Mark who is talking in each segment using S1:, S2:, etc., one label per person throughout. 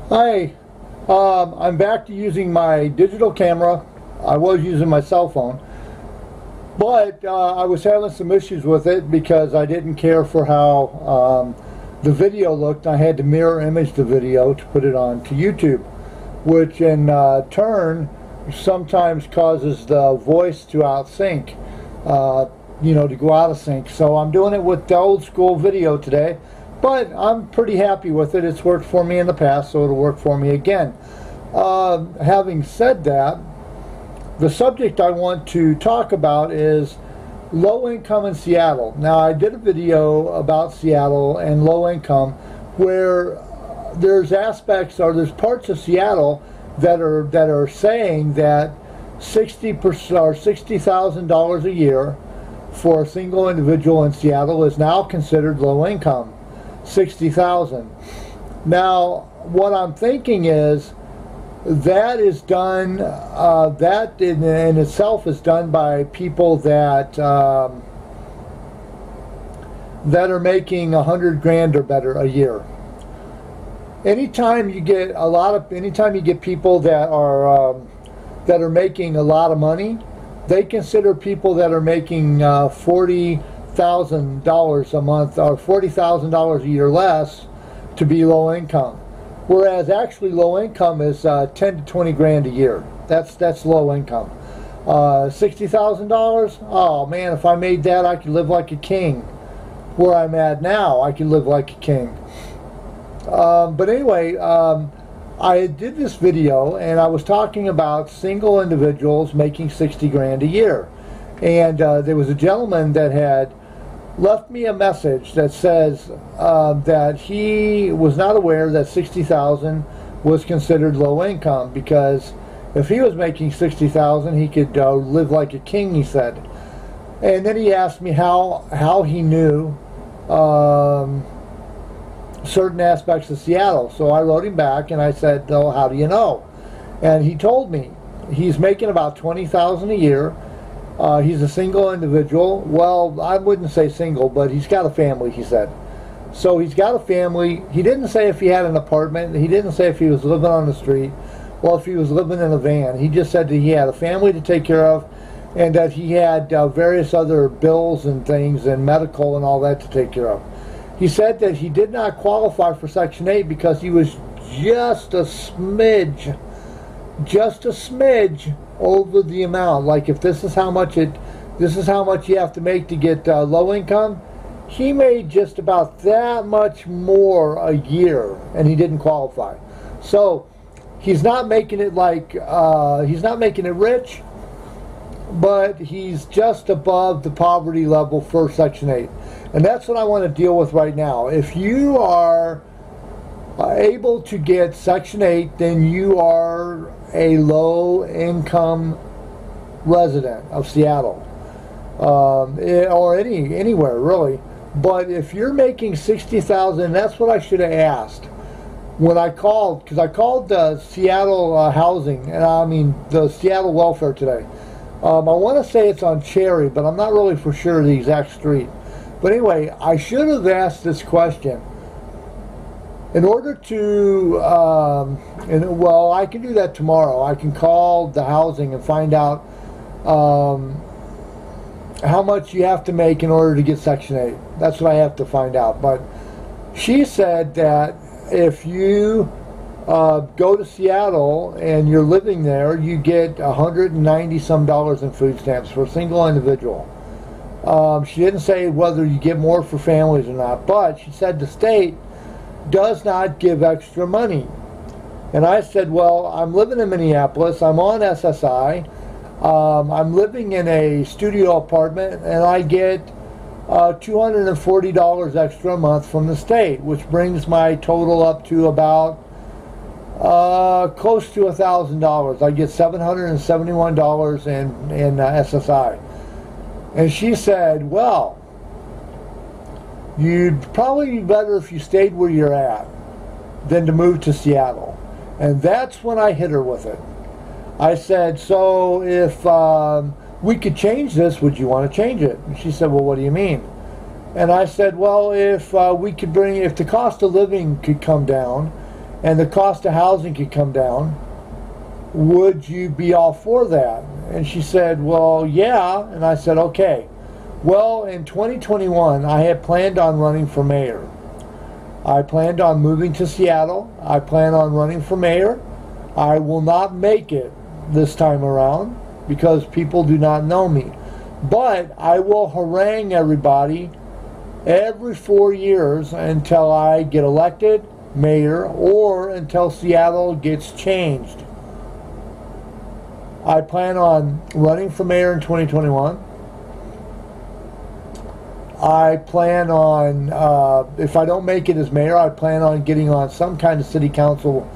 S1: Hi, I'm back to using my digital camera. I was using my cell phone, but I was having some issues with it because I didn't care for how the video looked. I had to mirror image the video to put it on to YouTube, which in turn sometimes causes the voice to outsync, to go out of sync. So I'm doing it with the old school video today. But I'm pretty happy with it. It's worked for me in the past, so it'll work for me again. Having said that, the subject I want to talk about is low income in Seattle. Now, I did a video about Seattle and low income where there's aspects or there's parts of Seattle that are saying that 60% or $60,000 a year for a single individual in Seattle is now considered low income. 60,000. Now, what I'm thinking is that is done. That in itself is done by people that are making 100 grand or better a year. Anytime you get people that are making a lot of money, they consider people that are making $40,000 a month or $40,000 a year less to be low income, whereas actually low income is 10 to 20 grand a year. That's low income. $60,000. Oh man, if I made that, I could live like a king. Where I'm at now, I could live like a king. But anyway, I did this video and I was talking about single individuals making 60 grand a year, and there was a gentleman that had left me a message that says that he was not aware that 60,000 was considered low income, because if he was making 60,000 he could live like a king, he said. And then he asked me how he knew certain aspects of Seattle. So I wrote him back and I said, "Oh, how do you know?" And he told me he's making about 20,000 a year. He's a single individual. Well, I wouldn't say single, but he's got a family, he said. So he's got a family. He didn't say if he had an apartment. He didn't say if he was living on the street or if he was living in a van. He just said that he had a family to take care of and that he had various other bills and things and medical and all that to take care of. He said that he did not qualify for Section 8 because he was just a smidge over the amount. Like if this is how much you have to make to get low income, he made just about that much more a year, and he didn't qualify. So he's not making it like he's not making it rich, but he's just above the poverty level for Section 8, and that's what I want to deal with right now. If you are able to get Section 8, then you are a low-income resident of Seattle, or anywhere really. But if you're making 60,000, that's what I should have asked when I called, because I called Seattle Housing, and I mean the Seattle Welfare today. I want to say it's on Cherry, but I'm not really for sure the exact street. But anyway, I should have asked this question. In order to, well, I can do that tomorrow. I can call the housing and find out how much you have to make in order to get Section 8. That's what I have to find out. But she said that if you go to Seattle and you're living there, you get $190 some in food stamps for a single individual. She didn't say whether you get more for families or not, but she said the state does not give extra money. And I said, well, I'm living in Minneapolis, I'm on SSI, I'm living in a studio apartment, and I get $240 extra a month from the state, which brings my total up to about close to $1,000. I get $771 in SSI. And she said, well, you'd probably be better if you stayed where you're at than to move to Seattle. And that's when I hit her with it. I said, so if we could change this, would you want to change it? And she said, well, what do you mean? And I said, well, if we could if the cost of living could come down and the cost of housing could come down, would you be all for that? And she said, well, yeah. And I said, okay. Well, in 2021, I had planned on running for mayor. I planned on moving to Seattle. I plan on running for mayor. I will not make it this time around because people do not know me. But I will harangue everybody every 4 years until I get elected mayor or until Seattle gets changed. I plan on running for mayor in 2021. I plan on, if I don't make it as mayor, I plan on getting on some kind of city council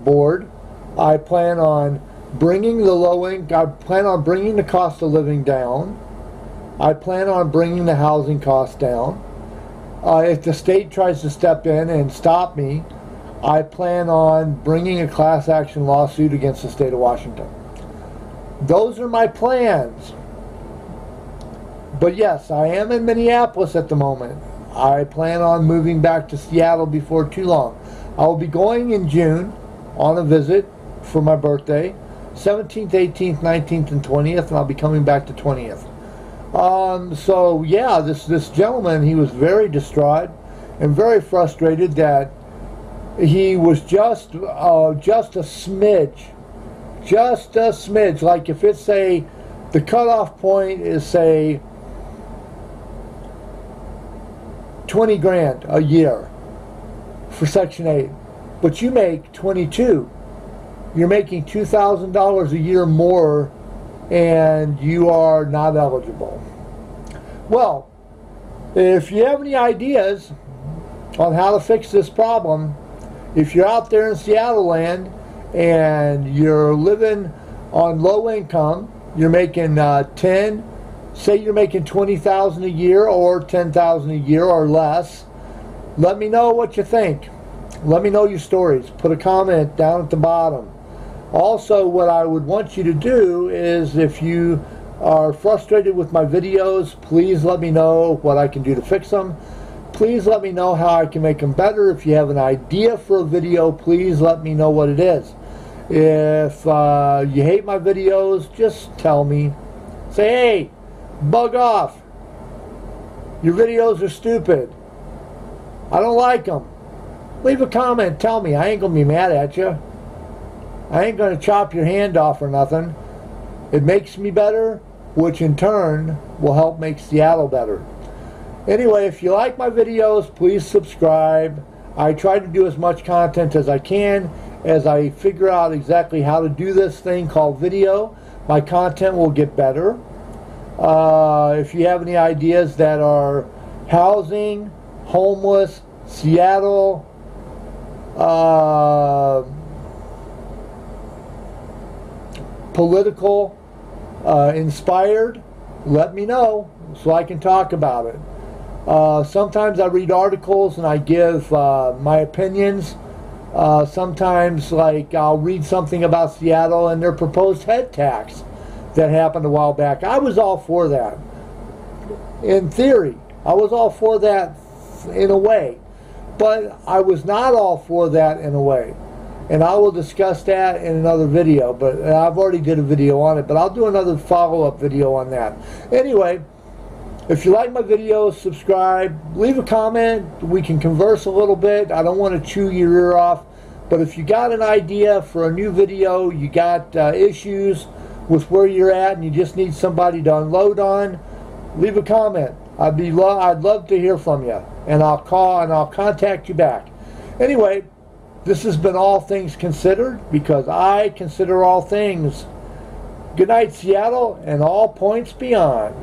S1: board. I plan on bringing the cost of living down. I plan on bringing the housing costs down. If the state tries to step in and stop me, I plan on bringing a class action lawsuit against the state of Washington. Those are my plans. But yes, I am in Minneapolis at the moment. I plan on moving back to Seattle before too long. I will be going in June on a visit for my birthday, 17th, 18th, 19th, and 20th, and I'll be coming back to 20th. So yeah, this gentleman, he was very distraught and very frustrated that he was just a smidge, like if it's the cutoff point is say 20 grand a year for Section 8, but you make 22, you're making $2,000 a year more and you are not eligible. Well, if you have any ideas on how to fix this problem, if you're out there in Seattle land and you're living on low income, you're making say you're making $20,000 a year or $10,000 a year or less, let me know what you think. Let me know your stories. Put a comment down at the bottom. Also, what I would want you to do is, if you are frustrated with my videos, please let me know what I can do to fix them. Please let me know how I can make them better. If you have an idea for a video, please let me know what it is. If you hate my videos, just tell me. Say, hey, bug off. Your videos are stupid. I don't like them. Leave a comment. Tell me. I ain't going to be mad at you. I ain't going to chop your hand off or nothing. It makes me better, which in turn will help make Seattle better. Anyway, if you like my videos, please subscribe. I try to do as much content as I can. As I figure out exactly how to do this thing called video, my content will get better. If you have any ideas that are housing, homeless, Seattle, political, inspired, let me know so I can talk about it. Sometimes I read articles and I give my opinions. Sometimes, like, I'll read something about Seattle and their proposed head tax that happened a while back. I was all for that. In theory, I was all for that in a way. But I was not all for that in a way. And I will discuss that in another video. But I've already did a video on it. But I'll do another follow-up video on that. Anyway, if you like my videos, subscribe. Leave a comment. We can converse a little bit. I don't want to chew your ear off. But if you got an idea for a new video, you got issues with where you're at, and you just need somebody to unload on, leave a comment. I'd love to hear from you, and I'll call and I'll contact you back. Anyway, this has been All Things Considered, because I consider all things. Good night, Seattle, and all points beyond.